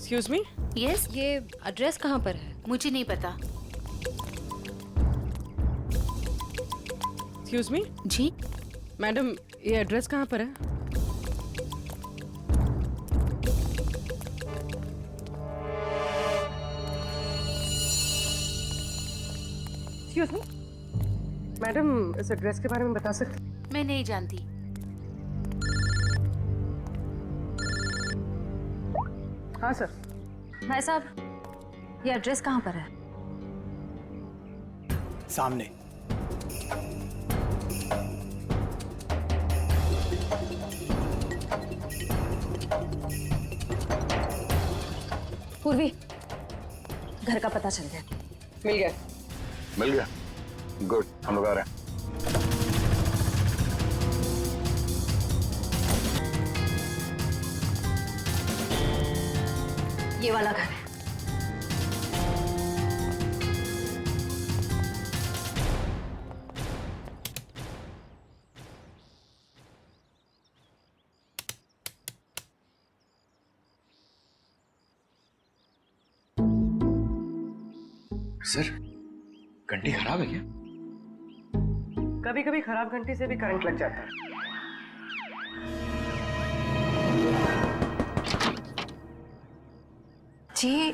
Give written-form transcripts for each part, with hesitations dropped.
Excuse me, yes, ये address कहाँ पर है? मुझे नहीं पता। एक्सक्यूज मी जी, मैडम, ये एड्रेस कहाँ पर है? एक्सक्यूज मी मैडम, इस एड्रेस के बारे में बता सकते? मैं नहीं जानती। हाँ सर। भाई साहब, ये एड्रेस कहाँ पर है? सामने। पूर्वी, घर का पता चल गया। मिल गया। मिल गया? गुड, हम लोग आ रहे हैं। ये वाला घर है। सर, घंटी खराब है क्या? कभी कभी खराब घंटी से भी करंट लग जाता है। जी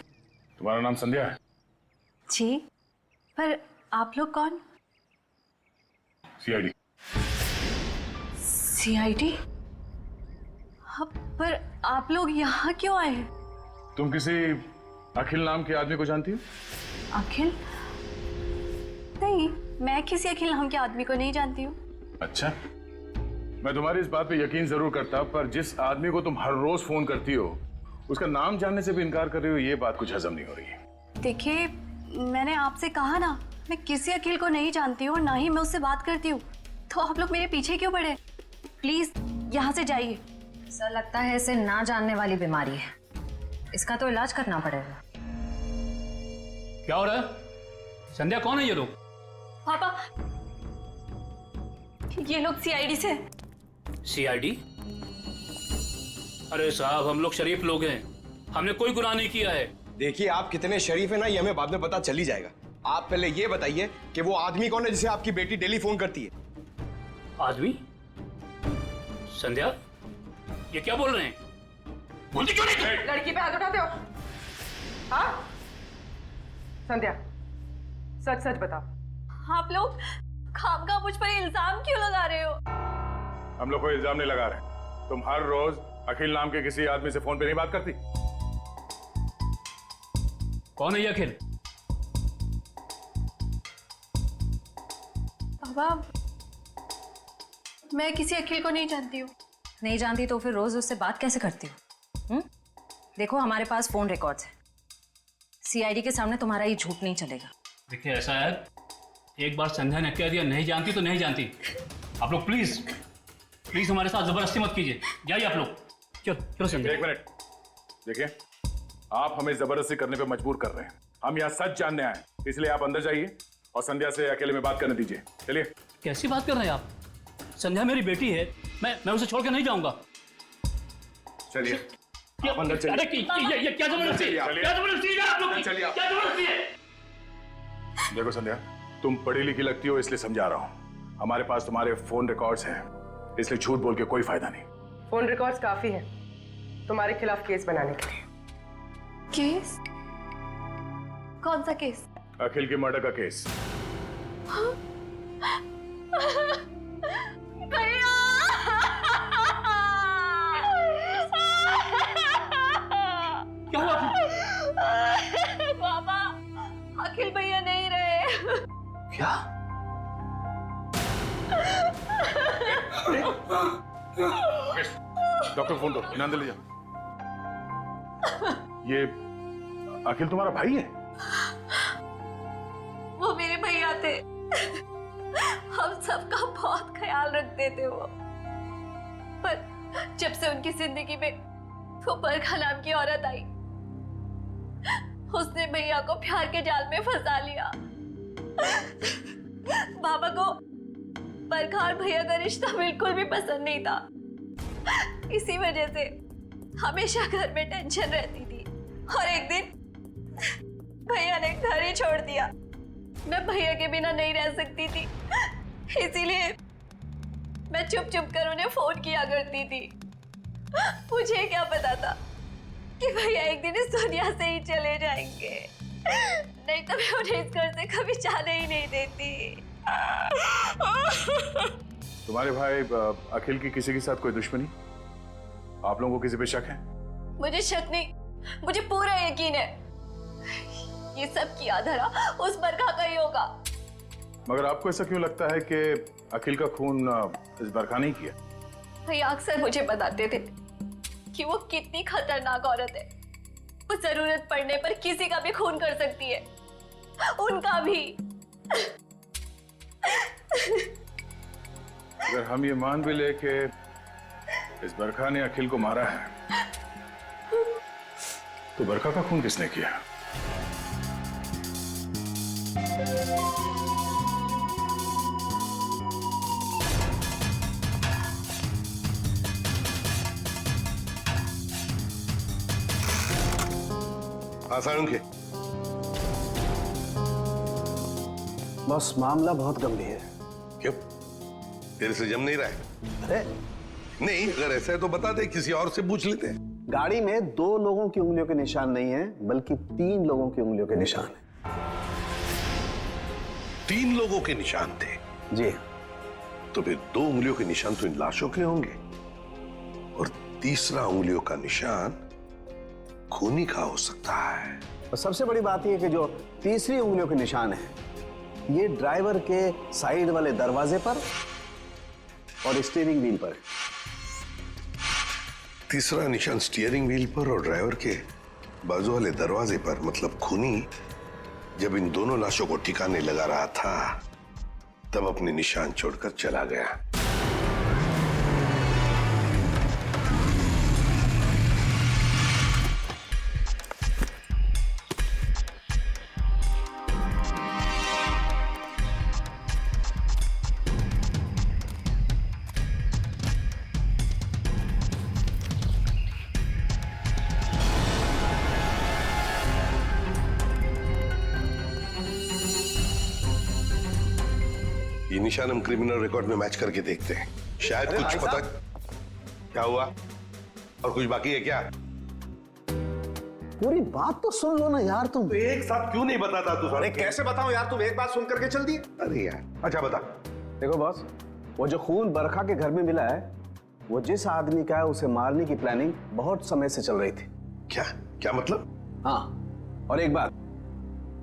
तुम्हारा नाम संध्या है? जी, पर आप लोग कौन? सीआईडी। सीआईडी? हाँ, पर आप लोग यहाँ क्यों आए हैं? तुम किसी अखिल नाम के आदमी को जानती हो? अखिल? नहीं, मैं किसी अखिल नाम के आदमी को नहीं जानती हूँ। अच्छा, मैं तुम्हारी इस बात पे यकीन जरूर करता, पर जिस आदमी को तुम हर रोज फोन करती हो उसका नाम जानने से भी इनकार कर रही हो, ये बात कुछ हजम नहीं हो रही है। देखिए, मैंने आपसे कहा ना, मैं किसी अखिल को नहीं जानती हूँ, ना ही मैं उससे बात करती हूँ, तो आप लोग मेरे पीछे क्यों पड़े? प्लीज यहाँ से जाइए। सर, लगता है इसे ना जानने वाली बीमारी है, इसका तो इलाज करना पड़ेगा। क्या हो रहा है? संध्या, कौन है ये लोग? पापा, ये लोग सीआईडी से। सीआईडी? अरे साहब, हम लोग शरीफ लोग हैं, हमने कोई गुनाह नहीं किया है। देखिए, आप कितने शरीफ हैं ना, ये हमें बाद में पता चल ही जाएगा। आप पहले ये बताइए कि वो आदमी कौन है जिसे आपकी बेटी डेली फोन करती है? आदमी? संध्या, ये क्या बोल रहे हैं? बोलती क्यों नहीं तुम? लड़की पे हाथ उठाते हो? हाँ संध्या, सच सच बताओ। आप लोग खामखा मुझ पर इल्जाम क्यों लगा रहे हो? हम लोग कोई इल्जाम नहीं लगा रहे। तुम हर रोज अखिल नाम के किसी आदमी से फोन पे नहीं बात करती? कौन है ये अखिल? पापा, मैं किसी अखिल को नहीं जानती हूँ। नहीं जानती तो फिर रोज उससे बात कैसे करती हो? देखो, हमारे पास फोन रिकॉर्ड्स है, सीआईडी के सामने तुम्हारा ये झूठ नहीं चलेगा। देखिए, ऐसा है, एक बार संध्या ने कह दिया नहीं जानती तो नहीं जानती। आप लोग प्लीज प्लीज हमारे साथ जबरदस्ती मत कीजिए। जाइए आप लोग। चलो चलो संध्या। एक मिनट, देखिए, आप हमें जबरदस्ती करने पे मजबूर कर रहे हैं। हम यहाँ सच जानने आए, इसलिए आप अंदर जाइए और संध्या से अकेले में बात करने दीजिए। चलिए। कैसी बात कर रहे हैं आप? संध्या मेरी बेटी है, मैं उसे छोड़ के नहीं जाऊंगा। चलिए, आप अंदर चलिए। अरे ये क्या जबरदस्ती है? क्या जबरदस्ती है आप लोग की? चलिए, क्या जबरदस्ती है? देखो संध्या, तुम पढ़ी लिखी लगती हो, इसलिए समझा रहा हूँ। हमारे पास तुम्हारे फोन रिकॉर्ड्स हैं, इसलिए झूठ बोल के कोई फायदा नहीं। फोन रिकॉर्ड्स काफी है तुम्हारे खिलाफ केस बनाने के लिए। केस? कौन सा केस? अखिल के मर्डर का केस। भैया! क्या हुआ? पापा, अखिल भैया नहीं रहे। क्या? डॉक्टर फोन दो, अंदर ले जाओ। ये अखिल तुम्हारा भाई है? वो मेरे भैया थे, हम सबका बहुत ख्याल रखते थे वो। पर जब से उनकी जिंदगी में वो परखा नाम की औरत आई, उसने भैया को प्यार के जाल में फंसा लिया। बाबा को परखा और भैया का रिश्ता बिल्कुल भी पसंद नहीं था। इसी वजह से हमेशा घर में टेंशन रहती थी और एक दिन भैया ने घर ही छोड़ दिया। मैं भैया के बिना नहीं रह सकती थी, इसीलिए मैं चुप चुप कर उन्हें फोन किया करती थी। मुझे क्या पता था कि भैया एक दिन इस दुनिया से ही चले जाएंगे, नहीं तो मैं उन्हें इस घर से कभी जाने ही नहीं देती। तुम्हारे भाई अखिल की किसी के साथ कोई दुश्मनी? आप लोगों को किसी पे शक है? मुझे शक नहीं, मुझे पूरा यकीन है ये सब किया धरा उस बरखा का ही होगा। मगर आपको ऐसा क्यों लगता है कि अखिल का खून इस बरखा नहीं किया? भैया अक्सर मुझे बताते थे कि वो कितनी खतरनाक औरत है। वो जरूरत पड़ने पर किसी का भी खून कर सकती है, उनका भी। अगर हम ये मान भी ले कि इस बरखा ने अखिल को मारा है, तो बरखा का खून किसने किया? आसान के बस मामला बहुत गंभीर है। क्यों? तेरे से जम नहीं रहा है? अरे नहीं, अगर ऐसा है तो बता दे, किसी और से पूछ लेते हैं। गाड़ी में 2 लोगों की उंगलियों के निशान नहीं है, बल्कि 3 लोगों की उंगलियों के निशान है। 3 लोगों के निशान थे? जी। तो फिर 2 उंगलियों के निशान तो इन लाशों के होंगे, और तीसरा उंगलियों का निशान खूनी का हो सकता है। और सबसे बड़ी बात यह कि जो तीसरी उंगलियों के निशान है, ये ड्राइवर के साइड वाले दरवाजे पर और स्टीयरिंग व्हील पर। तीसरा निशान स्टीयरिंग व्हील पर और ड्राइवर के बाजू वाले दरवाजे पर। मतलब खूनी जब इन दोनों लाशों को ठिकाने लगा रहा था, तब अपने निशान छोड़कर चला गया। ये निशान हम क्रिमिनल रिकॉर्ड में मैच करके देखते हैं, शायद कुछ पता। क्या हुआ? और कुछ बाकी है क्या? पूरी बात तो सुन लो ना यार तुम। तो एक साथ क्यों नहीं बताता तू? अरे कैसे बताऊं यार, तुम एक बात सुन करके चल दिए। अरे यार, अच्छा बता। देखो बॉस, वो जो खून बरखा के घर में मिला है, वो जिस आदमी का है उसे मारने की प्लानिंग बहुत समय से चल रही थी। क्या क्या मतलब? हाँ, और एक बात,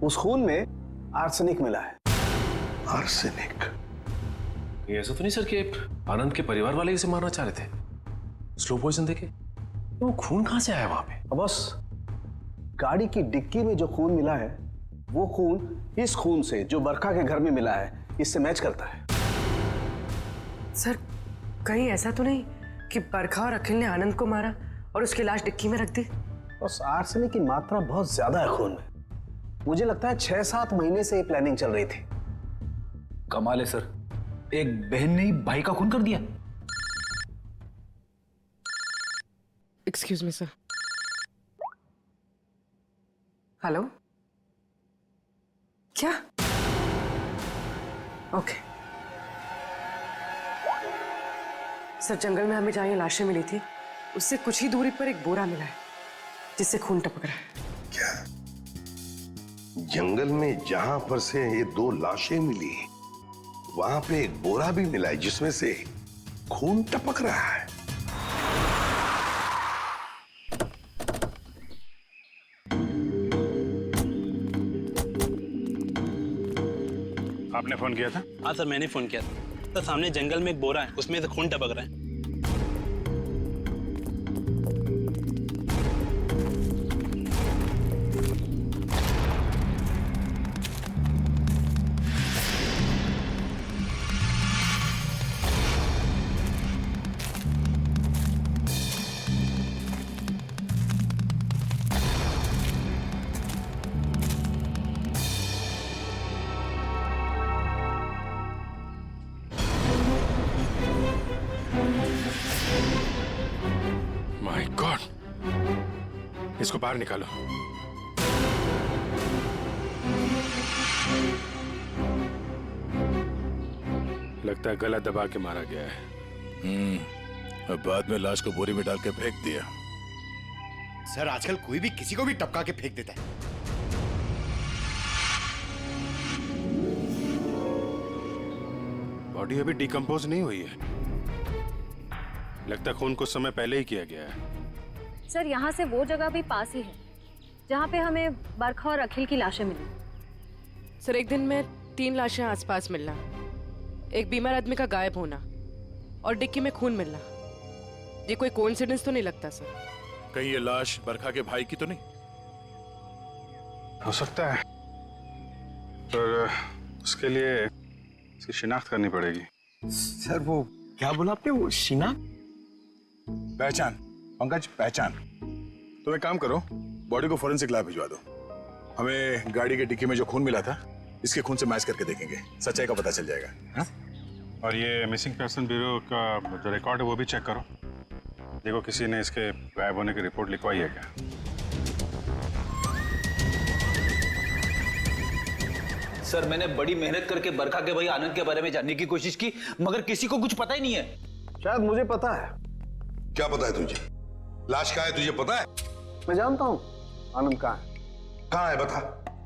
उस खून में आर्सेनिक मिला है। आर्सेनिक? ये ऐसा तो नहीं सर कि आनंद के परिवार वाले इसे मारना चाह रहे थे? स्लो पॉइजन देके वो खून कहां से आया वहां पे? और बस गाड़ी की डिक्की में जो खून मिला है, वो खून इस खून से जो बरखा के घर में मिला है, इससे मैच करता है। सर, कहीं ऐसा तो नहीं कि बरखा और अखिल ने आनंद को मारा और उसकी लाश डिक्की में रख दी? बस आर्सेनिक की मात्रा बहुत ज्यादा है खून में। मुझे लगता है 6-7 महीने से ये प्लानिंग चल रही थी। कमाल है सर, एक बहन ने ही भाई का खून कर दिया। Excuse me sir. हेलो, क्या? ओके सर, जंगल में हमें जहाँ ये लाशें मिली थी, उससे कुछ ही दूरी पर एक बोरा मिला है जिससे खून टपक रहा है। क्या जंगल में जहां पर से ये 2 लाशें मिली, वहां पे एक बोरा भी मिला है जिसमें से खून टपक रहा है? आपने फोन किया था? हाँ सर, मैंने फोन किया था। तो सामने जंगल में एक बोरा है, उसमें से खून टपक रहा है। इसको बाहर निकालो। लगता है गला दबा के मारा गया है। अब बाद में लाश को बोरी में डाल के फेंक दिया। सर आजकल कोई भी किसी को भी टपका के फेंक देता है। बॉडी अभी डिकम्पोज नहीं हुई है। लगता है खून कुछ समय पहले ही किया गया है। सर यहाँ से वो जगह भी पास ही है जहाँ पे हमें बरखा और अखिल की लाशें मिली। सर एक दिन में 3 लाशें आसपास मिलना, एक बीमार आदमी का गायब होना और डिक्की में खून मिलना, ये कोई कोइंसिडेंस तो नहीं लगता सर? कहीं ये लाश बरखा के भाई की तो नहीं? हो सकता है, पर उसके लिए इसकी शिनाख्त करनी पड़ेगी। सर वो क्या बोला आपने, वो शिनाख्त? पहचान पंकज, पहचान। तुम एक काम करो, बॉडी को फोरेंसिक लैब भिजवा दो। हमें गाड़ी के डिक्की में जो खून मिला था इसके खून से मैच करके देखेंगे, सच्चाई का पता चल जाएगा। हा? और ये मिसिंग पर्सन ब्यूरो का जो रिकॉर्ड है वो भी चेक करो, देखो किसी ने इसके गायब होने की रिपोर्ट लिखवाई है क्या। सर मैंने बड़ी मेहनत करके बरखा के भाई आनंद के बारे में जानने की कोशिश की, मगर किसी को कुछ पता ही नहीं है। शायद मुझे पता है। क्या पता है तुझे? लाश कहाँ है तुझे पता है? मैं जानता हूँ आनंद कहाँ है। कहाँ है बता।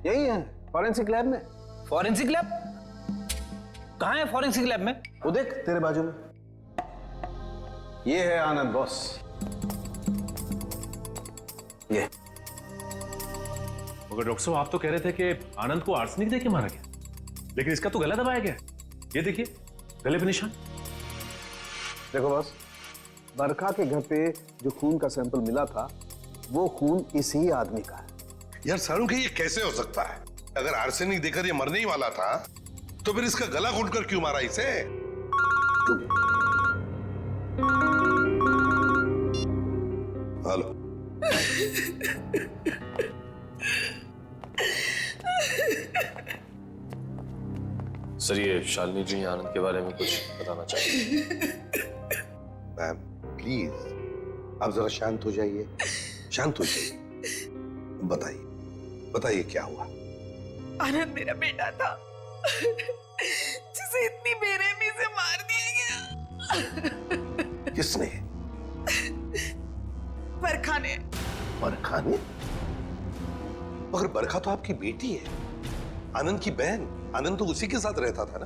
यही है, फॉरेंसिक लैब में। Forensic lab? कहाँ है फॉरेंसिक लैब में? वो देख तेरे बाजू में, ये है आनंद बॉस। ये मगर डॉक्टर साहब आप तो कह रहे थे कि आनंद को आर्सेनिक देके मारा गया, लेकिन इसका तो गला दबाया गया। ये देखिए गले पे निशान। देखो बॉस, बरखा के घर पे जो खून का सैंपल मिला था वो खून इसी आदमी का है। यार सारू के ये कैसे हो सकता है? अगर आर्सेनिक देकर ये मरने ही वाला था तो फिर इसका गला घोटकर क्यों मारा इसे? हेलो। सर ये शालिनी जी आनंद के बारे में कुछ बताना चाहिए। मैम प्लीज आप जरा शांत हो जाइए, शांत हो जाइए। बताइए बताइए क्या हुआ? आनंद मेरा बेटा था जिसे इतनी बेरहमी से मार दिया गया। किसने? बरखा ने। बरखा ने? मगर बरखा तो आपकी बेटी है, आनंद की बहन। आनंद तो उसी के साथ रहता था ना।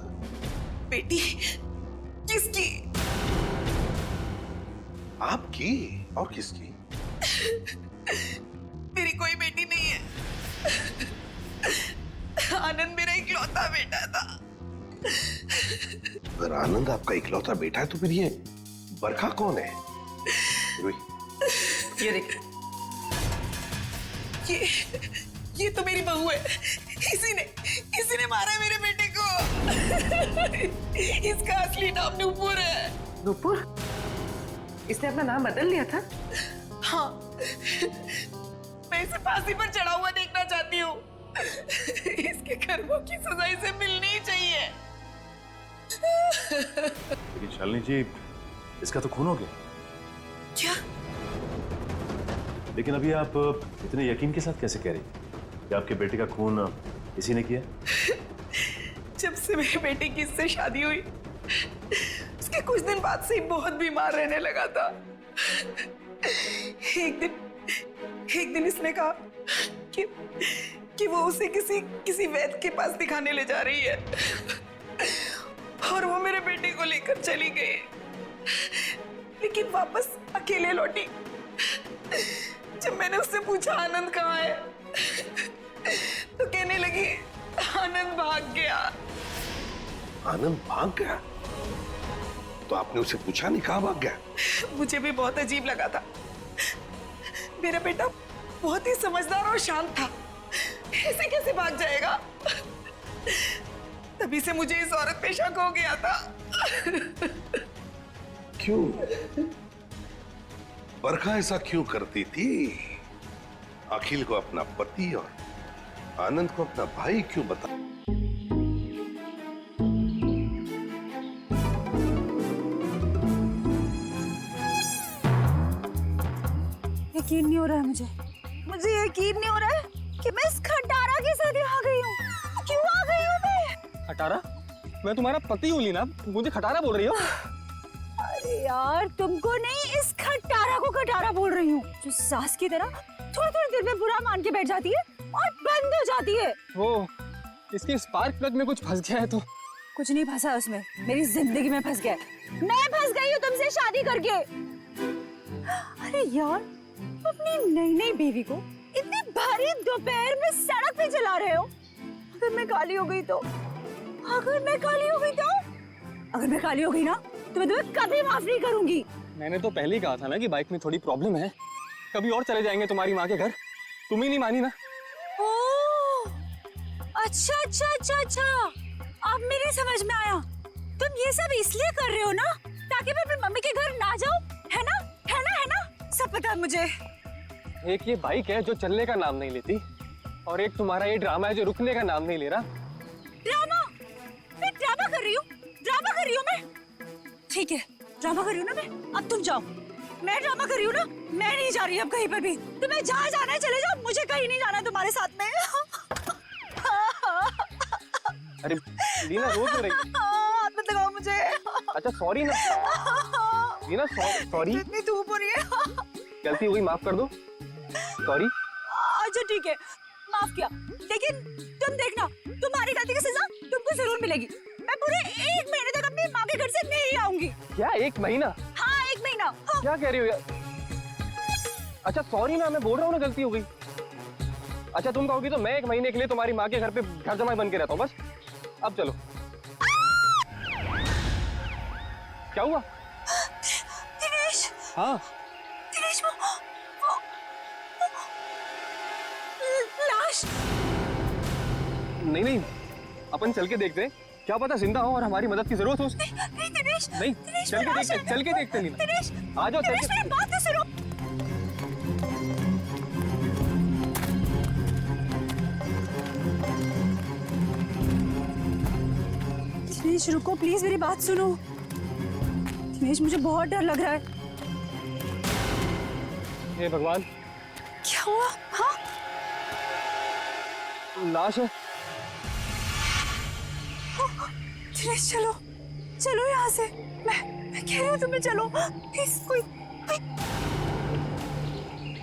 बेटी? किसकी? आपकी और किसकी? मेरी कोई बेटी नहीं है। आनंद मेरा इकलौता बेटा था। अगर आनंद आपका इकलौता बेटा है तो फिर ये बरखा कौन है? रुई। ये देख, ये तो मेरी बहू है। इसी ने मारा है मेरे बेटे को। इसका असली नाम नूपुर है। नूपुर? इसने अपना नाम बदल लिया था? हाँ, मैं इसे फांसी पर चढ़ा हुआ देखना चाहती हूँ। इसके कर्मों की सजा इसे मिलनी ही चाहिए। लेकिन शालिनी जी इसका तो खून हो गया। क्या? लेकिन अभी आप इतने यकीन के साथ कैसे कह रही कि आपके बेटे का खून इसी ने किया? जब से मेरे बेटे की इससे शादी हुई उसके कुछ दिन बाद से ही बहुत बीमार रहने लगा था। एक दिन इसने कहा कि वो उसे किसी वैद्य के पास दिखाने ले जा रही है और वो मेरे बेटे को लेकर चली गई, लेकिन वापस अकेले लौटी। जब मैंने उससे पूछा आनंद कहाँ है तो कहने लगी आनंद भाग गया। आनंद भाग गया? तो आपने उसे पूछा नहीं कहाँ भाग गया? मुझे भी बहुत अजीब लगा था। मेरा बेटा बहुत ही समझदार और शांत था, ऐसे कैसे भाग जाएगा? तभी से मुझे इस औरत पे शक हो गया था। क्यों? बरखा ऐसा क्यों करती थी? अखिल को अपना पति और आनंद को अपना भाई क्यों बता? यकीन नहीं हो रहा है मुझे। मुझे यकीन नहीं हो रहा है कि मैं इस खटारा के साथ यहाँ गई हूँ। क्यों आ गई हूँ मैं? खटारा? मैं तुम्हारा पति हूँ लीना, मुझे खटारा बोल रही हो? अरे यार, तुमको नहीं, इस खटारा को खटारा बोल रही हूँ, जो सास की तरह थोड़ी थोड़ी देर में बुरा मान के बैठ जाती है और बंद हो जाती है। वो इसके स्पार्क प्लग में कुछ फंस गया है तो। कुछ नहीं फंसा उसमें, मेरी जिंदगी में फंस गया है। मैं फंस गई हूँ तुमसे शादी करके। अरे यार, अपनी नई नई बीवी को इतनी भारी दोपहर में सड़क पे चला रहे हो। अगर मैं काली हो गई तो, अगर मैं काली हो गई तो, अगर मैं काली हो गई ना तो मैं तुम्हें कभी माफ नहीं करूंगी। मैंने तो पहले ही कहा था ना कि बाइक में थोड़ी प्रॉब्लम है, कभी और चले जाएंगे तुम्हारी माँ के घर। तुम ही नहीं मानी ना। ओह, अच्छा अच्छा अच्छा अच्छा, अब मेरे समझ में आया। तुम ये सब इसलिए कर रहे हो ना ताकि मैं अपनी मम्मी के घर ना जाऊं, है ना? है ना? है ना? सब पता है मुझे। एक ये बाइक है जो चलने का नाम नहीं लेती, और एक तुम्हारा ये ड्रामा है जो रुकने का नाम नहीं ले रहा। ड्रामा? मैं ड्रामा कर रही हूँ? ड्रामा कर रही हूँ मैं? ठीक है, ड्रामा कर रही हूँ ना मैं। अब तुम जाओ। मैं ड्रामा कर रही हूँ ना, मैं नहीं जा रही अब कहीं पर भी। तुम्हें जहाँ जाना है चले जाओ, मुझे कहीं नहीं जाना तुम्हारे साथ में। अरे लीना, रो क्यों रही है? हाथ मत लगाओ मुझे। अच्छा सॉरी ना लीना, सॉरी। इतनी धूप हो रही है। गलती हुई, माफ कर दो। सॉरी। अच्छा ठीक है, माफ किया, लेकिन तुम देखना, तुम्हारी गलती की सजा तुमको जरूर मिलेगी। मैं पूरे 1 महीने तक अपनी माँ के घर से नहीं आऊंगी। क्या 1 महीना? हाँ 1 महीना। हाँ। क्या कह रही हो यार? अच्छा सॉरी ना, मैं बोल रहा हूँ ना गलती हो गई। अच्छा तुम कहोगी तो मैं 1 महीने के लिए तुम्हारी माँ के घर पे घर जमाई बन के रहता हूँ बस। अब चलो। क्या हुआ? दिनेश। हाँ दिनेश, वो लाश। नहीं, अपन चल के देखते हैं, क्या पता जिंदा हो और हमारी मदद की जरूरत हो उसको। नहीं दिनेश, नहीं, दिनेश, चल के देखते लीना। दिनेश, आ जाओ, चल दिनेश, के। मेरी बात तो सुनो। दिनेश रुको प्लीज, मेरी बात सुनो। दिनेश, मुझे बहुत डर लग रहा है। हे भगवान, क्या हुआ? हाँ? लाश है। दिनेश चलो, चलो यहाँ से। मैं कह रही हूँ तुम्हें, चलो प्लीज। कोई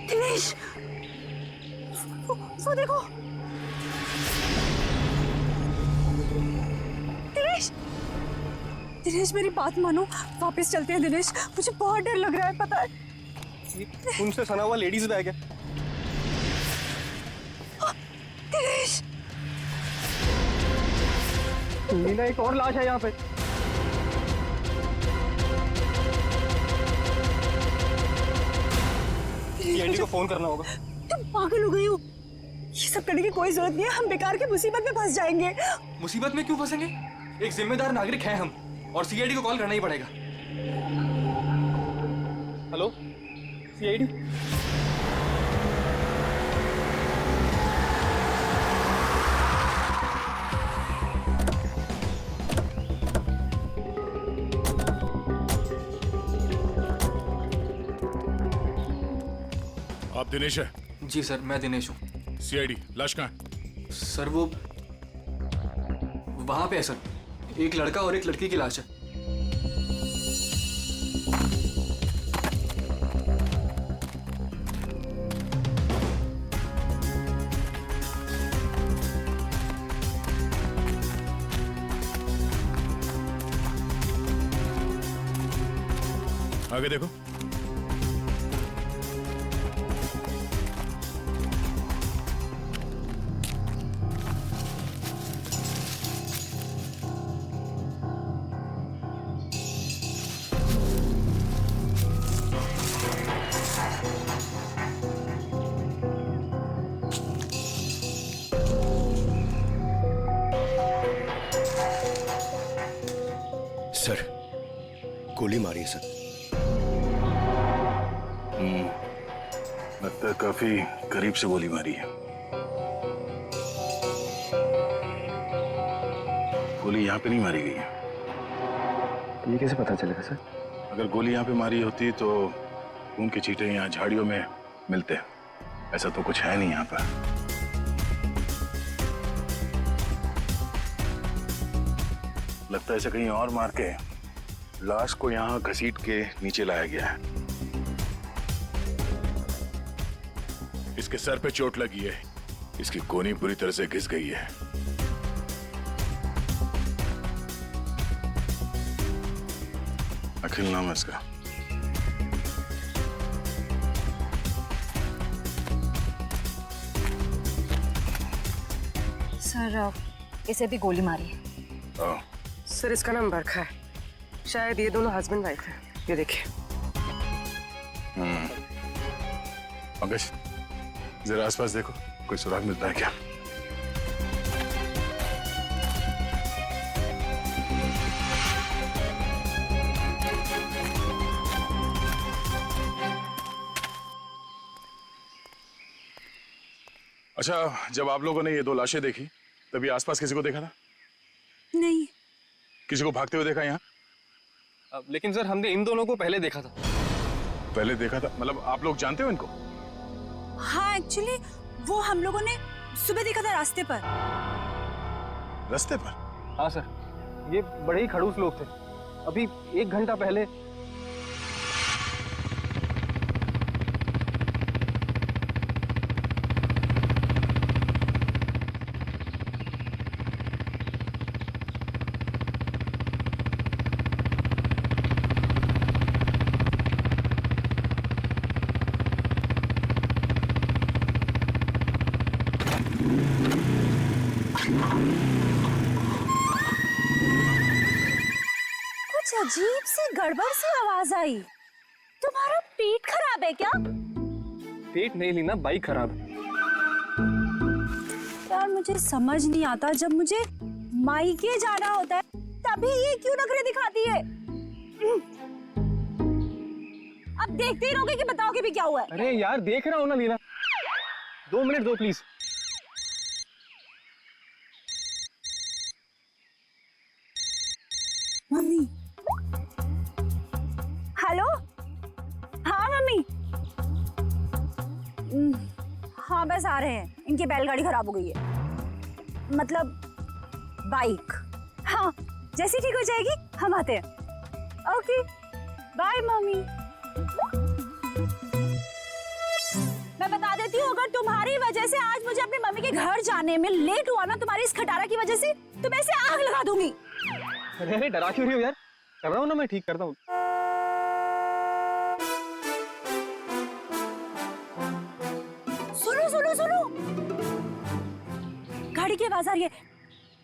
दिनेश, वो देखो। दिनेश, दिनेश मेरी बात मानो, वापस चलते हैं दिनेश, मुझे बहुत डर लग रहा है, पता है। उनसे सना हुआ लेडीज बैग है। दिनेश, लीना, एक और लाश है यहाँ पे। सीआईडी को फोन करना होगा। तुम पागल हो गई हो? ये सब करने की कोई जरूरत नहीं है, हम बेकार की मुसीबत में फंस जाएंगे। मुसीबत में क्यों फंसेंगे? एक जिम्मेदार नागरिक है हम, और सीआईडी को कॉल करना ही पड़ेगा। Hello CID? आप दिनेश है? जी सर, मैं दिनेश हूँ। सीआईडी, लाश कहाँ है? सर वो वहां पे है सर, एक लड़का और एक लड़की की लाश है। आगे देखो। सर, गोली मारी है सर। लगता है काफी करीब से गोली मारी है। गोली यहाँ पे नहीं मारी गई है। ये कैसे पता चलेगा सर? अगर गोली यहाँ पे मारी होती तो खून के छींटे यहाँ झाड़ियों में मिलते हैं। ऐसा तो कुछ है नहीं यहाँ पर। लगता है इसे कहीं और मार के लाश को यहाँ घसीट के नीचे लाया गया है। इसके सर पे चोट लगी है, इसकी कोहनी पूरी तरह से घिस गई है। अखिल नाम है इसका। सर इसे भी गोली मारी है। ओह, सर इसका नाम बरखा है, शायद ये दोनों हस्बैंड वाइफ है। ये देखिए। पंकज जरा आसपास देखो, कोई सुराग मिलता है क्या? अच्छा, जब आप लोगों ने ये दो लाशें देखी तभी आसपास किसी को देखा था? नहीं। किसी को भागते हुए देखा यहाँ? लेकिन सर हमने इन दोनों को पहले देखा था। पहले देखा था मतलब आप लोग जानते हो इनको? हाँ एक्चुअली वो हम लोगों ने सुबह देखा था रास्ते पर। रास्ते पर? हाँ सर, ये बड़े ही खड़ूस लोग थे। अभी 1 घंटा पहले कुछ अजीब सी गड़बड़ सी आवाज आई। तुम्हारा पेट खराब है क्या? पेट नहीं लीना, बाइक खराब है। यार मुझे समझ नहीं आता, जब मुझे मायके जाना होता है तभी ये क्यों नखरे दिखाती है? अब देखते ही रहोगे कि बताओगे भी क्या हुआ है? अरे यार देख रहा हूँ ना लीना, 2 मिनट दो प्लीज। मम्मी। हेलो। हाँ मम्मी। हाँ बस आ रहे हैं, इनकी बैलगाड़ी खराब हो गई है, मतलब बाइक। हाँ जैसी ठीक हो जाएगी हम आते हैं। Okay bye mummy. मैं बता देती हूँ, अगर तुम्हारी वजह से आज मुझे अपनी मम्मी के घर जाने में लेट हुआ ना, तुम्हारी इस खटारा की वजह से, तो मैं इसे आग लगा दूंगी। अरे डरा क्यों रही हो यार? कर रहा हूँ ना, मैं ठीक करता हूँ। सुनो सुनो सुनो, गाड़ी की आवाज आ रही है।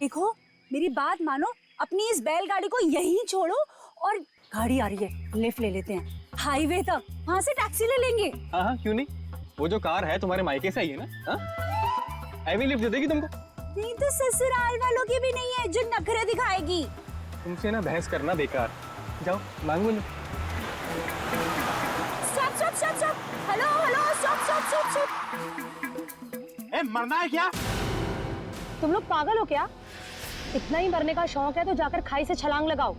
देखो मेरी बात मानो, अपनी इस बैलगाड़ी को यहीं छोड़ो और गाड़ी आ रही है, लिफ्ट ले लेते हैं हाईवे तक, वहां से टैक्सी ले लेंगे। हाँ हाँ क्यों नहीं, वो जो कार है तुम्हारे मायके से ही है ना। हाँ एवी लिफ्ट दे देगी तुमको। नहीं तो ससुराल वालों की भी नहीं है जो नखरे दिखाएगी। तुमसे ना बहस करना बेकार, जाओ मांगो लो। Stop stop stop stop, hello hello stop stop stop stop. ए मरना है क्या? तुम लोग पागल हो क्या? इतना ही मरने का शौक है तो जाकर खाई से छलांग लगाओ।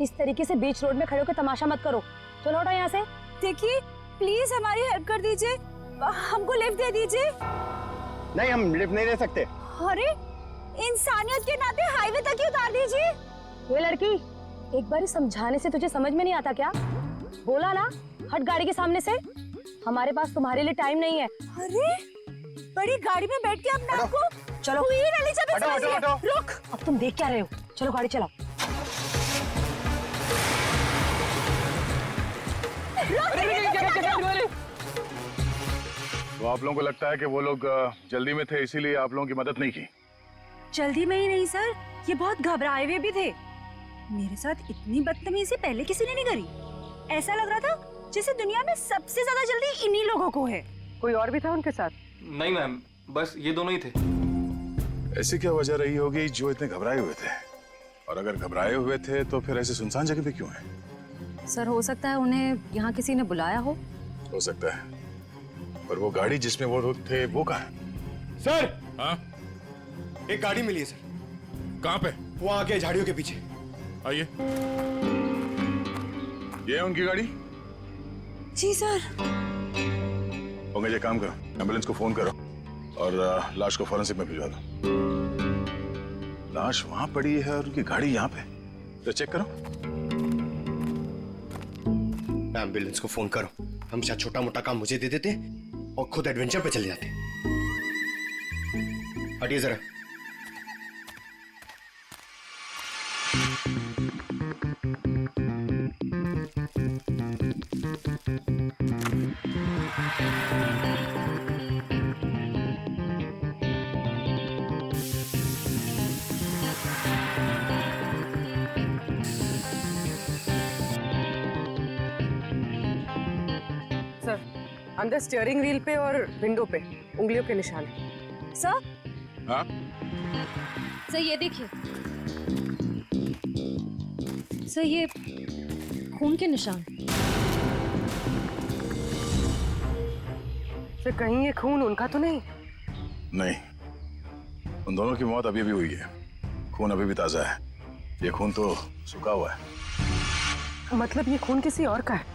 इस तरीके से बीच रोड में खड़े होकर तमाशा मत करो। चलो हटो यहाँ से। देखिए प्लीज हमारी हेल्प कर दीजिए, हमको लिफ्ट दे दीजिए। नहीं हम लिफ्ट नहीं दे सकते। अरे इंसानियत के नाते हाईवे तक ही उतार दीजिए। ये लड़की, एक बार समझाने से तुझे समझ में नहीं आता क्या? बोला ना हट गाड़ी के सामने से। हमारे पास तुम्हारे लिए टाइम नहीं है। अरे बड़ी गाड़ी में बैठ के अपने आप को चलो क्वीन एलिजाबेथ समझ रही है। रुक। अब तुम देख क्या रहे हो? चलो गाड़ी चलाओ। तो आप लोगों को लगता है कि वो लोग जल्दी में थे इसीलिए आप लोगों की मदद नहीं की? जल्दी में ही नहीं सर, ये बहुत घबराए हुए भी थे। मेरे साथ इतनी बदतमीजी पहले किसी ने नहीं करी। ऐसा लग रहा था जैसे दुनिया में सबसे ज्यादा जल्दी इन्हीं लोगों को है। कोई और भी था उनके साथ? नहीं मैम, बस ये दोनों ही थे। ऐसी क्या वजह रही होगी जो इतने घबराए हुए थे? और अगर घबराए हुए थे तो फिर ऐसे सुनसान जगह पे क्यों है? सर हो सकता है उन्हें यहाँ किसी ने बुलाया हो सकता है, पर वो गाड़ी जिसमें वो लोग थे वो कहाँ है? सर हाँ एक गाड़ी मिली है सर। कहाँ पे? वो आगे झाड़ियों के पीछे। आइए, ये है उनकी गाड़ी। जी सर। पंकज एक काम करो, एम्बुलेंस को फोन करो और लाश को फॉरेंसिक में भिजवा दो। लाश वहां पड़ी है और उनकी गाड़ी यहाँ पे, तो चेक करो। एम्बुलेंस को फोन करो। हम शायद छोटा मोटा काम मुझे दे देते और खुद एडवेंचर पे चले जाते। हटिए जरा। सर, अंदर स्टीयरिंग व्हील पे और विंडो पे उंगलियों के निशान हैं। सर, हाँ सर ये देखिए, सर ये खून के निशान। सर कहीं ये खून उनका तो नहीं? नहीं, उन दोनों की मौत अभी अभी हुई है। खून अभी भी ताजा है, ये खून तो सूखा हुआ है। मतलब ये खून किसी और का है?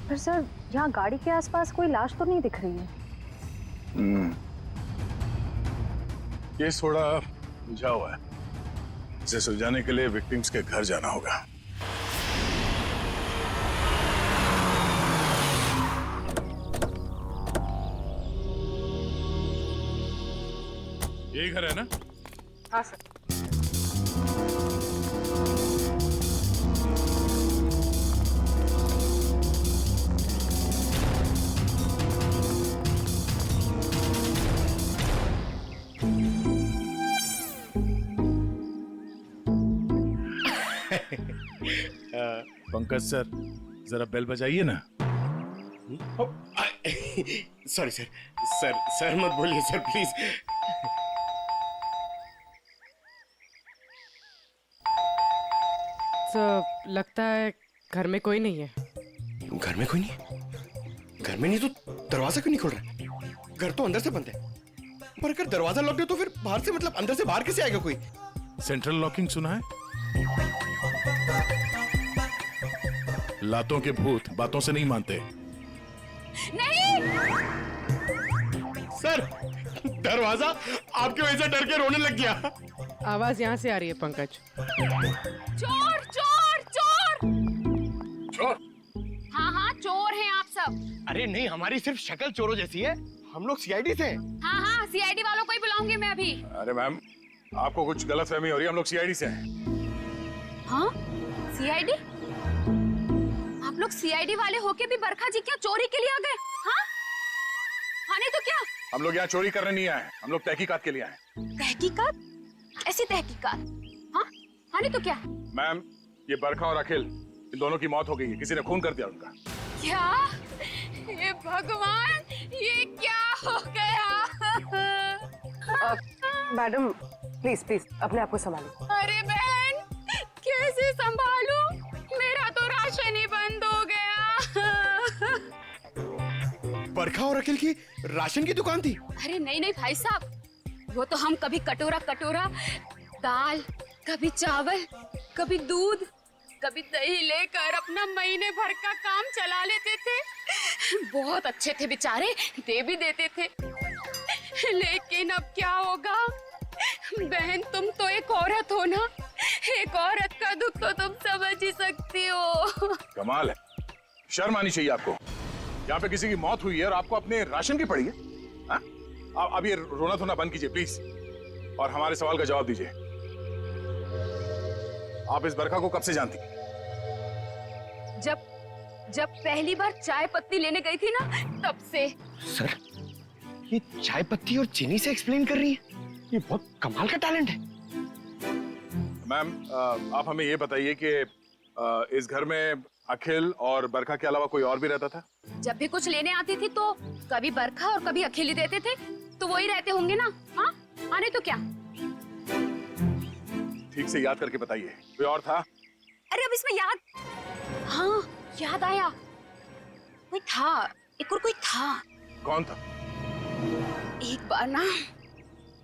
पर सर यहाँ गाड़ी के आसपास कोई लाश तो नहीं दिख रही है। केस थोड़ा उलझा हुआ है, इसे सुलझाने के लिए विक्टिम्स के घर जाना होगा। यही घर है ना? हाँ सर। पंकज सर, जरा बेल बजाइए ना। सॉरी सर, सर मत बोलिए सर प्लीज। सर लगता है घर में कोई नहीं है। घर में कोई नहीं? घर में नहीं तो दरवाजा क्यों नहीं खोल रहा? घर तो अंदर से बंद है, पर अगर दरवाजा लॉक है तो फिर बाहर से, मतलब अंदर से बाहर कैसे आएगा कोई? सेंट्रल लॉकिंग सुना है? लातों के भूत बातों से नहीं मानते। नहीं सर, दरवाजा आपकी वजह से डर के रोने लग गया। आवाज यहाँ से आ रही है पंकज। चोर चोर चोर! चोर? हाँ हाँ चोर हैं आप सब। अरे नहीं, हमारी सिर्फ शक्ल चोरों जैसी है, हम लोग सीआईडी से हैं। हाँ हाँ सीआईडी वालों को ही बुलाऊंगी मैं अभी। अरे मैम, आपको कुछ गलतफहमी हो रही है, हम लोग सीआईडी से हैं। हाँ सीआईडी? आप लोग सीआईडी वाले होके भी बरखा जी क्या चोरी के लिए आ गए? हाँ हाँ नहीं तो क्या? हम लोग यहाँ चोरी करने नहीं आए, हम लोग तहकीकात के लिए आए। तहकीकात? ऐसी तहकीकात? हाँ हाँ नहीं तो क्या? मैम, ये बरखा और अखिल, इन दोनों की मौत हो गई है, किसी ने खून कर दिया उनका। क्या? ये भगवान, ये क्या हो गया? मैडम प्लीज प्लीज अपने आप को संभालो। अरे बहन, कैसे संभालूं? मेरा तो राशन ही बंद हो गया। बरखा और अखिल की राशन की दुकान थी? अरे नहीं नहीं भाई साहब, वो तो हम कभी कटोरा कटोरा दाल, कभी चावल, कभी दूध, कभी दही लेकर अपना महीने भर का काम चला लेते थे। बहुत अच्छे थे बेचारे, दे भी देते थे। लेकिन अब क्या होगा? बहन तुम तो एक औरत हो ना, एक औरत का दुख तो तुम समझ ही सकती हो। कमाल है, शर्म आनी चाहिए आपको। यहाँ पे किसी की मौत हुई है और आपको अपने राशन की पड़ी है। हाँ? अब ये रोना धोना बंद कीजिए प्लीज, और हमारे सवाल का जवाब दीजिए। आप इस बरखा को कब से जानती? जब पहली बार चाय पत्ती लेने गई थी ना, तब से। सर, ये चाय पत्ती और चीनी से एक्सप्लेन कर रही है? ये बहुत कमाल का टैलेंट है। मैम, आप हमें ये बताइए कि इस घर में अखिल और बरखा के अलावा कोई और भी रहता था? जब भी कुछ लेने आती थी तो कभी बरखा और कभी अखिल ही देते थे, तो वही रहते होंगे ना। हाँ आने तो क्या? ठीक से याद करके बताइए, कोई और था? अरे अब इसमें याद, हाँ याद आया, कोई था, एक और कोई था। कौन था? एक बार ना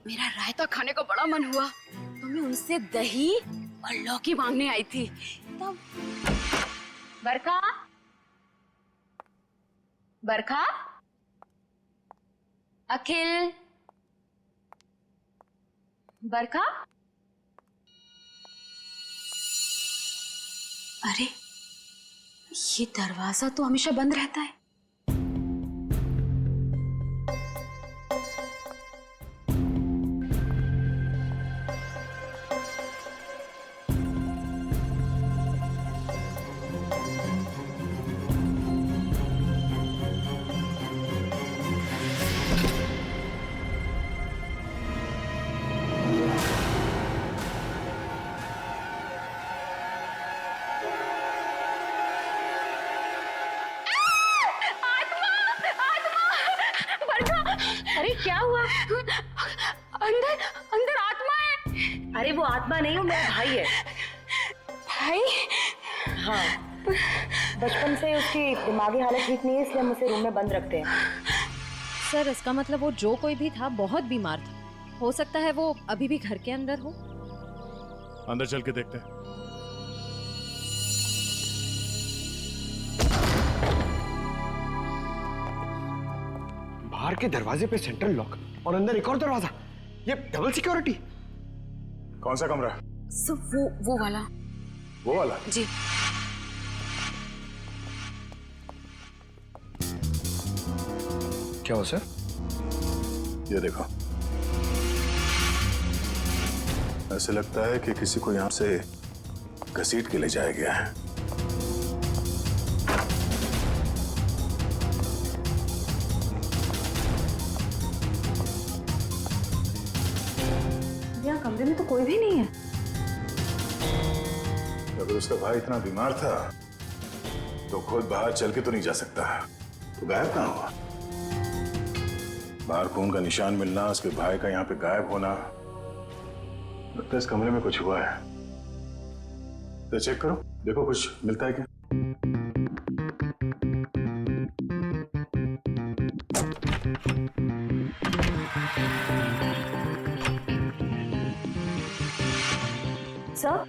मेरा रायता खाने का बड़ा मन हुआ, तो मैं उनसे दही और लौकी मांगने आई थी। तब बरखा, बरखा, अखिल, बरखा, अरे ये दरवाजा तो हमेशा बंद रहता है। अरे क्या हुआ? अंदर अंदर आत्मा है। अरे वो आत्मा नहीं, वो मेरा भाई है। भाई? हाँ, बचपन से उसकी दिमागी हालत ठीक नहीं है, इसलिए हम उसे रूम में बंद रखते हैं। सर इसका मतलब वो जो कोई भी था बहुत बीमार था। हो सकता है वो अभी भी घर के अंदर हो। अंदर चल के देखते हैं। बाहर के दरवाजे पे सेंट्रल लॉक और अंदर एक और दरवाजा। ये डबल सिक्योरिटी। कौन सा कमरा? वो वाला। वो वाला? जी। क्या हो सर? ये देखो, ऐसे लगता है कि किसी को यहां से घसीट के ले जाया गया है। यहाँ कमरे में तो कोई भी नहीं है। अगर उसका भाई इतना बीमार था तो खुद बाहर चल के तो नहीं जा सकता, तो गायब कहाँ हुआ? बाहर खून का निशान मिलना, उसके भाई का यहाँ पे गायब होना, लगता है इस कमरे में कुछ हुआ है। तो चेक करो, देखो कुछ मिलता है क्या। सर,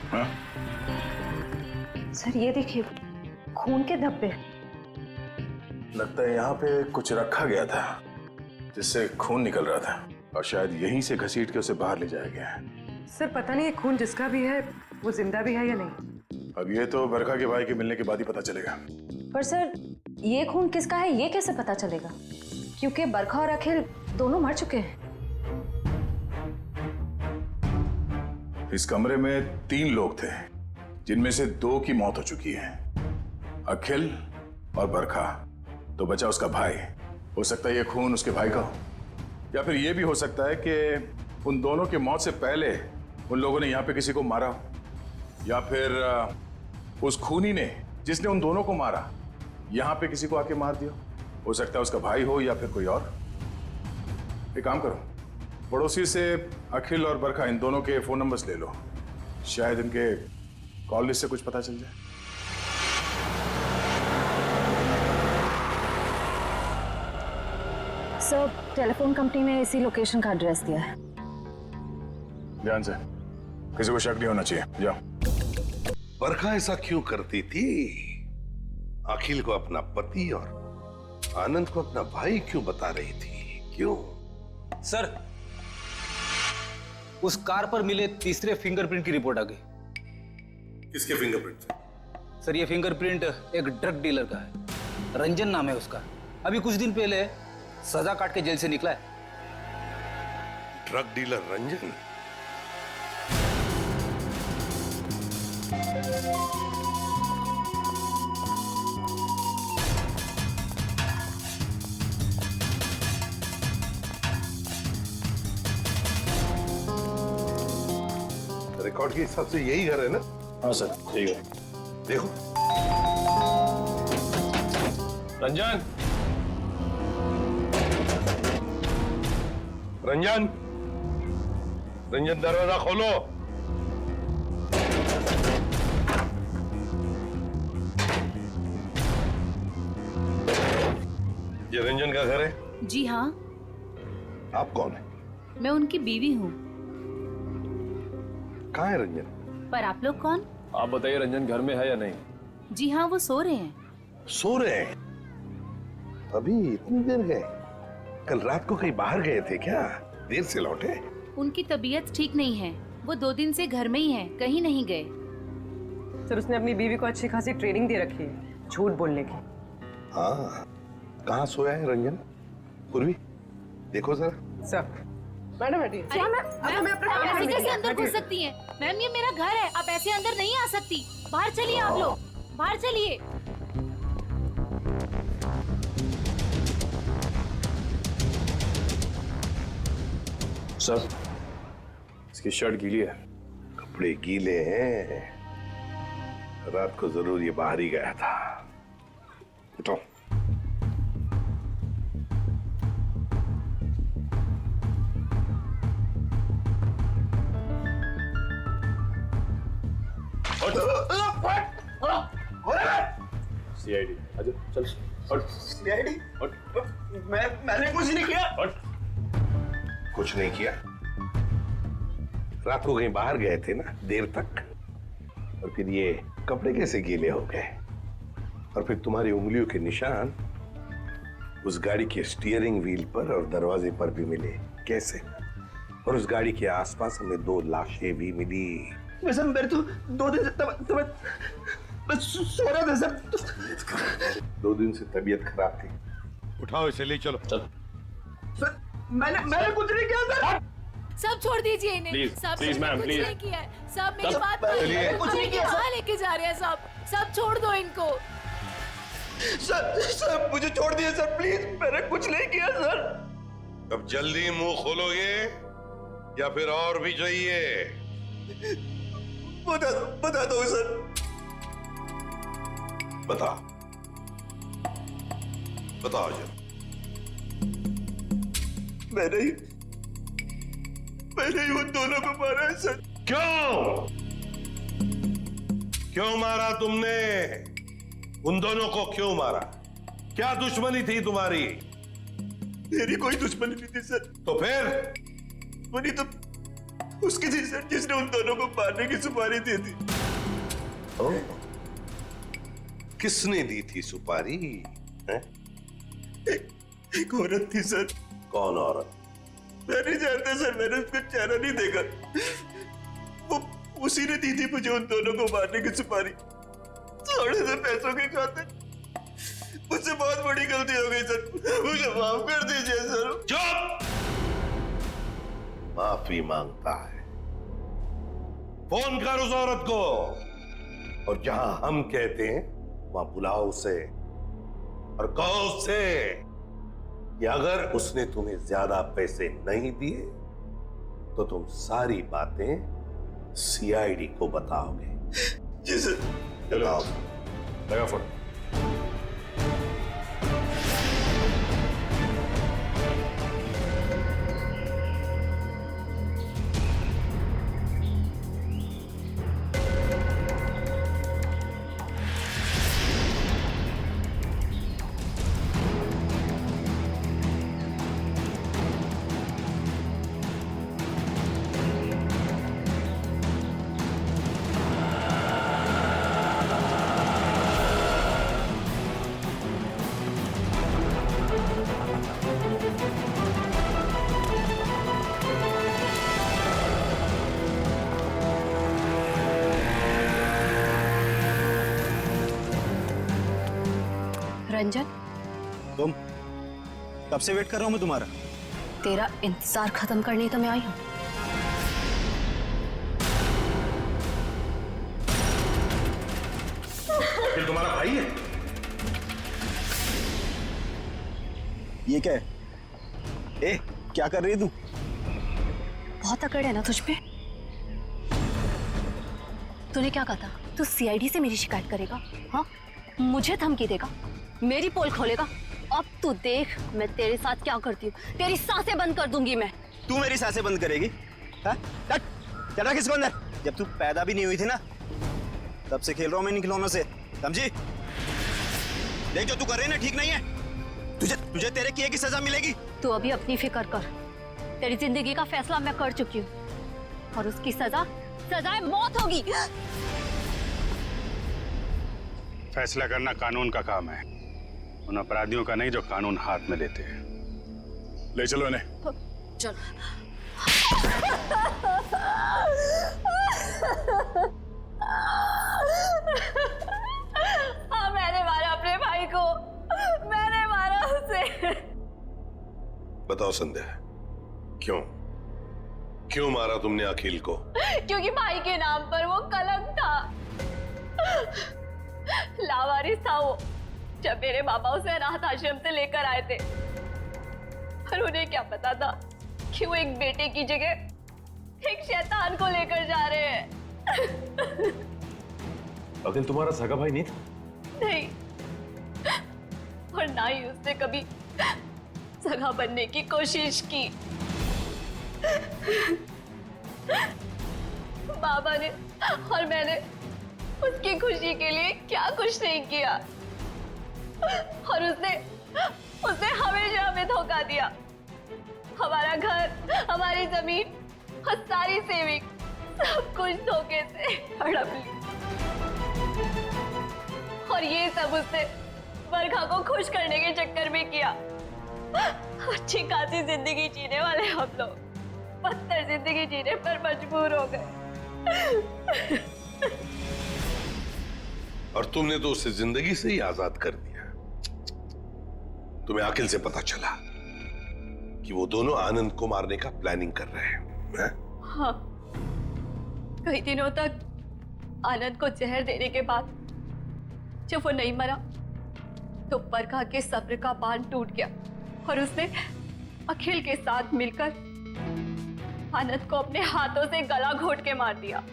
हाँ? सर ये देखिए, खून के धब्बे। लगता है यहाँ पे कुछ रखा गया था जिससे खून निकल रहा था और शायद यहीं से घसीट के उसे बाहर ले जाया गया है। सर पता नहीं ये खून जिसका भी है वो जिंदा भी है या नहीं। अब ये तो बरखा के भाई के मिलने के बाद ही पता चलेगा। पर सर ये खून किसका है ये कैसे पता चलेगा? क्योंकि बरखा और अखिल दोनों मर चुके हैं। इस कमरे में 3 लोग थे जिनमें से 2 की मौत हो चुकी है, अखिल और बरखा। तो बचा उसका भाई। हो सकता है ये खून उसके भाई का हो, या फिर ये भी हो सकता है कि उन दोनों की मौत से पहले उन लोगों ने यहाँ पे किसी को मारा हो, या फिर उस खूनी ने जिसने उन दोनों को मारा यहाँ पे किसी को आके मार दिया। हो सकता है उसका भाई हो या फिर कोई और। एक काम करो, पड़ोसी से अखिल और बरखा इन दोनों के फोन नंबर्स ले लो, शायद इनके कॉल लिस्ट से कुछ पता चल जाए। सर टेलीफोन कंपनी ने इसी लोकेशन का एड्रेस दिया है। ध्यान से, किसी को शक नहीं होना चाहिए। जाओ। बरखा ऐसा क्यों करती थी? अखिल को अपना पति और आनंद को अपना भाई क्यों बता रही थी? क्यों? सर, उस कार पर मिले तीसरे फिंगरप्रिंट की रिपोर्ट आ गई। किसके फिंगरप्रिंट? सर ये फिंगरप्रिंट एक ड्रग डीलर का है, रंजन नाम है उसका। अभी कुछ दिन पहले सजा काट के जेल से निकला है। Drug dealer Ranjan? रिकॉर्ड के हिसाब से यही घर है ना? हाँ सर, ठीक है। देखो रंजन, रंजन, रंजन दरवाजा खोलो। ये रंजन का घर है? जी हाँ, आप कौन है? मैं उनकी बीवी हूँ। कहाँ है रंजन? पर आप लोग कौन? आप बताइए रंजन घर में है या नहीं? जी हाँ, वो सो रहे हैं। सो रहे हैं? अभी इतनी देर गए? कल रात को कहीं बाहर गए थे क्या? देर से लौटे? उनकी तबीयत ठीक नहीं है, वो 2 दिन से घर में ही है, कहीं नहीं गए। सर उसने अपनी बीवी को अच्छी खासी ट्रेनिंग दे रखी है झूठ बोलने की। हाँ, कहाँ सोया है रंजन? पूर्वी देखो जरा। सर मैडम बैठिए। आप ऐसे कैसे अंदर घुस सकती हैं? मैम ये मेरा घर है, आप ऐसे अंदर नहीं आ सकती। बाहर चलिए आप लोग, बाहर चलिए। सर, इसकी शर्ट गीली है। कपड़े गीले हैं, रात को जरूर ये बाहर ही गया था। उठो। सीआईडी, आजा चल। सीआईडी? मैंने कुछ नहीं किया। कुछ नहीं किया? रात को कहीं बाहर गए थे ना देर तक, और फिर ये कपड़े कैसे गीले हो गए? और फिर तुम्हारी उंगलियों के निशान उस गाड़ी के स्टीयरिंग व्हील पर और दरवाजे पर भी मिले, कैसे? और उस गाड़ी के आसपास हमें 2 लाशें भी मिली। वैसे मेरे तो 2 दिन से मैं सो रहा था सर। 2 दिन से तबीयत खराब थी। उठाओ इसे, ले चलो। चल। सर मैंने कुछ नहीं किया सर। सब छोड़ दीजिए इन्हें। Please, सब please, ma'am, कुछ please. नहीं किया है। सब मेरी सब- बात चलिए। कुछ नहीं किया, कहाँ लेके जा रहे हैं? सब छोड़ दो इनको। सर मुझे छोड़ दिए सर, प्लीज। मैंने कुछ नहीं किया सर। अब जल्दी मुंह खोलोगे या फिर और भी चाहिए? बता दो सर। बताओ जरा। मैंने ही उन दोनों को मारा है सर। क्यों मारा तुमने? उन दोनों को क्यों मारा? क्या दुश्मनी थी तुम्हारी? मेरी कोई दुश्मनी नहीं थी सर। तो फिर? दुश्मनी तो उसकी थी सर जिसने उन दोनों को मारने की सुपारी दी थी। किसने दी थी सुपारी? है? एक औरत थी सर। कौन औरत? मैं नहीं जानता सर, मैंने उसका चेहरा नहीं देखा। वो उसी ने दी थी मुझे उन दोनों को मारने की सुपारी, थोड़े से पैसों के खातिर। मुझसे बहुत बड़ी गलती हो गई सर, मुझे माफ कर दीजिए सर। चुप! माफी मांगता है? फोन कर उस औरत को, और जहां हम कहते हैं वहां बुलाओ उसे, और कहो उससे कि अगर उसने तुम्हें ज्यादा पैसे नहीं दिए तो तुम सारी बातें सीआईडी को बताओगे। जी सर। चलो लगा फोन। रंजन, तुम कब से वेट कर रहा हूं मैं तुम्हारा। तेरा इंतजार खत्म करने तो मैं आई हूँ। फिर तुम्हारा भाई है? ये क्या है? ए, क्या कर रही है तू? बहुत अकड़ है ना तुझ पे। तूने क्या कहा था? तू सीआईडी से मेरी शिकायत करेगा? हाँ, मुझे धमकी देगा, मेरी पोल खोलेगा। अब तू देख मैं तेरे साथ क्या करती हूँ। तेरी सांसें बंद कर दूंगी मैं। तू मेरी सांसें बंद करेगी? हाँ? चल किसको अंदर। जब तू पैदा भी नहीं हुई थी ना, तब से खेल रहा हूं मैं इन खिलौनों से, समझी? देख जो तू कर रही है ना ठीक नहीं है। तुझे तेरे किए की सजा मिलेगी। तू अभी अपनी फिक्र कर। तेरी जिंदगी का फैसला मैं कर चुकी हूँ, और उसकी सजाए मौत होगी। फैसला करना कानून का काम है, उन अपराधियों का नहीं जो कानून हाथ में लेते हैं। ले चलो इन्हें। चलो। हाँ, मैंने मारा अपने भाई को, मैंने मारा उसे। बताओ संध्या, क्यों मारा तुमने अखिल को? क्योंकि भाई के नाम पर वो कलंक था। लावारिस था वो। जब मेरे बाबा उसे अनाथ आश्रम से लेकर आए थे, पर उन्हें क्या पता था कि वो एक बेटे की जगह एक शैतान को लेकर जा रहे हैं। अखिल तुम्हारा सगा भाई नहीं था? नहीं, और ना ही उसने कभी सगा बनने की कोशिश की। बाबा ने और मैंने उसकी खुशी के लिए क्या कुछ नहीं किया, और उसने हमें धोखा दिया। हमारा घर, हमारी जमीन और सारी सेविंग सब कुछ धोखे से हड़प ली, और ये सब उसने बरखा को खुश करने के चक्कर में किया। अच्छी खासी जिंदगी जीने वाले हम लोग बदतर जिंदगी जीने पर मजबूर हो गए। और तुमने तो उसे जिंदगी से ही आजाद कर दिया। तुम्हें अखिल से पता चला कि वो दोनों आनंद को मारने का प्लानिंग कर रहे हैं? हाँ, कई दिनों तक आनंद को जहर देने के बाद जब वो नहीं मरा तो बरखा के सब्र का बांध टूट गया, और उसने अखिल के साथ मिलकर आनंद को अपने हाथों से गला घोट के मार दिया।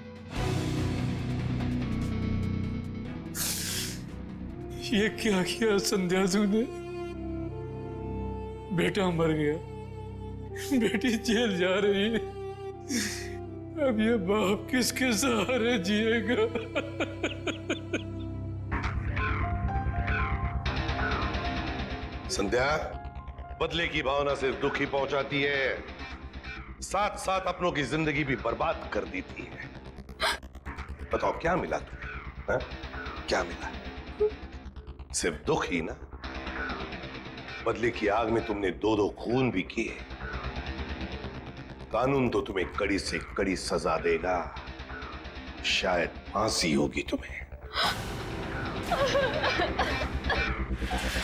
ये क्या किया संध्या तूने? बेटा मर गया, बेटी जेल जा रही है, अब ये बाप किसके सहारे जिएगा? संध्या, बदले की भावना से दुख ही पहुंचाती है, साथ साथ अपनों की जिंदगी भी बर्बाद कर देती है। बताओ क्या मिला तुम्हें? क्या मिला? सिर्फ दुख ही ना? बदले की आग में तुमने दो खून भी किए। कानून तो तुम्हें कड़ी से कड़ी सजा देगा, शायद फांसी होगी तुम्हें।